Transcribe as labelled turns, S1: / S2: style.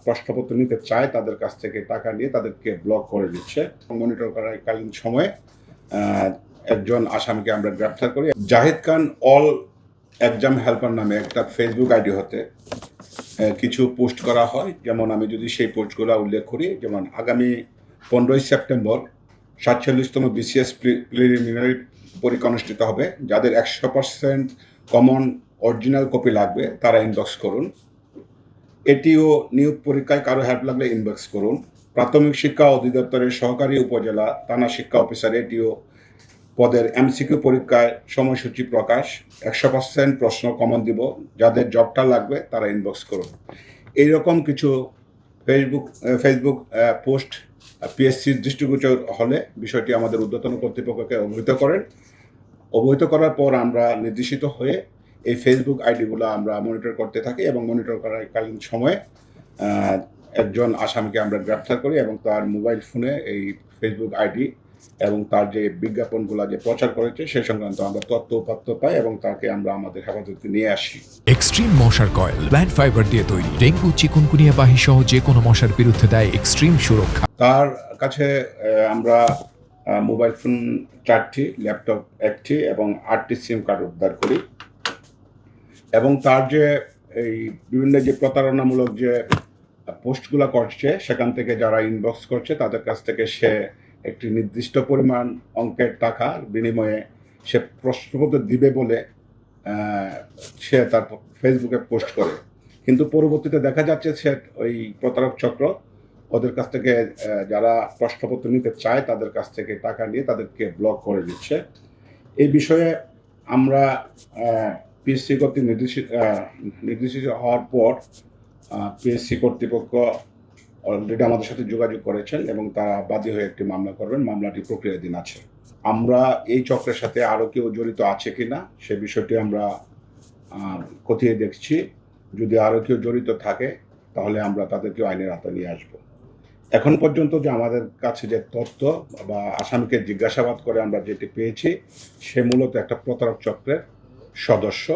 S1: প্রশ্নপত্র নিতে চায় তাদের কাছ থেকে টাকা নিয়ে তাদেরকে ব্লক করে দিচ্ছে। মনিটর করাকালীন সময়ে একজন আসামিকে আমরা গ্রেপ্তার করি। জাহিদ খান অল এক্সাম হেল্পার নামে একটা ফেসবুক আইডি হতে কিছু পোস্ট করা হয়। যেমন আমি যদি সেই পোস্টগুলো উল্লেখ করি, যেমন আগামী 15ই সেপ্টেম্বর 47তম BCS প্রিলিমিনারি পরীক্ষা অনুষ্ঠিত হবে। যাদের 100% কমন অরিজিনাল কপি লাগবে তারা ইনবক্স করুন। এটিও নিয়োগ পরীক্ষায় কারো হেল্প লাগলে ইনবক্স করুন। প্রাথমিক শিক্ষা অধিদপ্তরের সহকারী উপজেলা থানা শিক্ষা অফিসার এটিও পদের MCQ পরীক্ষায় সময়সূচি প্রকাশ। 100% প্রশ্ন কমন দিব। যাদের জবটা লাগবে তারা ইনবক্স করুন। এইরকম কিছু ফেসবুক পোস্ট PSCর দৃষ্টিগোচর হলে বিষয়টি আমাদের ঊর্ধ্বতন কর্তৃপক্ষকে অবহিত করার পর আমরা নির্দেশিত হয়ে এই ফেসবুক আইডিগুলো আমরা মনিটর করতে থাকি এবং মনিটর করাকালীন সময়ে একজন আসামিকে আমরা গ্রেপ্তার করি এবং তার মোবাইল ফোনে এই ফেসবুক আইডি এবং তার যে বিজ্ঞাপনগুলো যে প্রচার করেছে সে সংক্রান্ত আমরা তথ্য উপাত্ত পাই এবং তাকে আমরা আমাদের হেফাজতে নিয়ে আসি।
S2: এক্সট্রিম মশার কয়েল প্ল্যান্ট ফাইবার দিয়ে তৈরি, ডেঙ্গু, চিকুনগুনিয়া বাহি সহ যে কোনো মশার বিরুদ্ধে দেয় এক্সট্রিম সুরক্ষা।
S1: তার কাছে আমরা মোবাইল ফোন 4টি, ল্যাপটপ 1টি এবং 8টি সিম কার্ড উদ্ধার করি এবং তার যে এই বিভিন্ন যে প্রতারণামূলক যে পোস্টগুলো করছে সেখান থেকে যারা ইনবক্স করছে তাদের কাছ থেকে সে একটি নির্দিষ্ট পরিমাণ অঙ্কের টাকার বিনিময়ে সে প্রশ্নপত্র দিবে বলে সে তার ফেসবুকে পোস্ট করে, কিন্তু পরবর্তীতে দেখা যাচ্ছে সে ওই প্রতারক চক্র ওদের কাছ থেকে যারা প্রশ্নপত্র নিতে চায় তাদের কাছ থেকে টাকা নিয়ে তাদেরকে ব্লক করে দিচ্ছে। এই বিষয়ে আমরা PSC কর্তৃক নির্দেশিত হওয়ার পর PSC কর্তৃপক্ষ অলরেডি আমাদের সাথে যোগাযোগ করেছেন এবং তারা বাদী হয়ে একটি মামলা করবেন। মামলাটি প্রক্রিয়াধীন আছে। আমরা এই চক্রের সাথে আরও কেউ জড়িত আছে কিনা সে বিষয়টি আমরা খতিয়ে দেখছি। যদি আরও কেউ জড়িত থাকে তাহলে আমরা তাদেরকে আইনের আওতায় নিয়ে আসব। এখন পর্যন্ত যে আমাদের কাছে যে তথ্য বা আসামিকে জিজ্ঞাসাবাদ করে আমরা যেটি পেয়েছি সে মূলত একটা প্রতারক চক্রের সদস্য।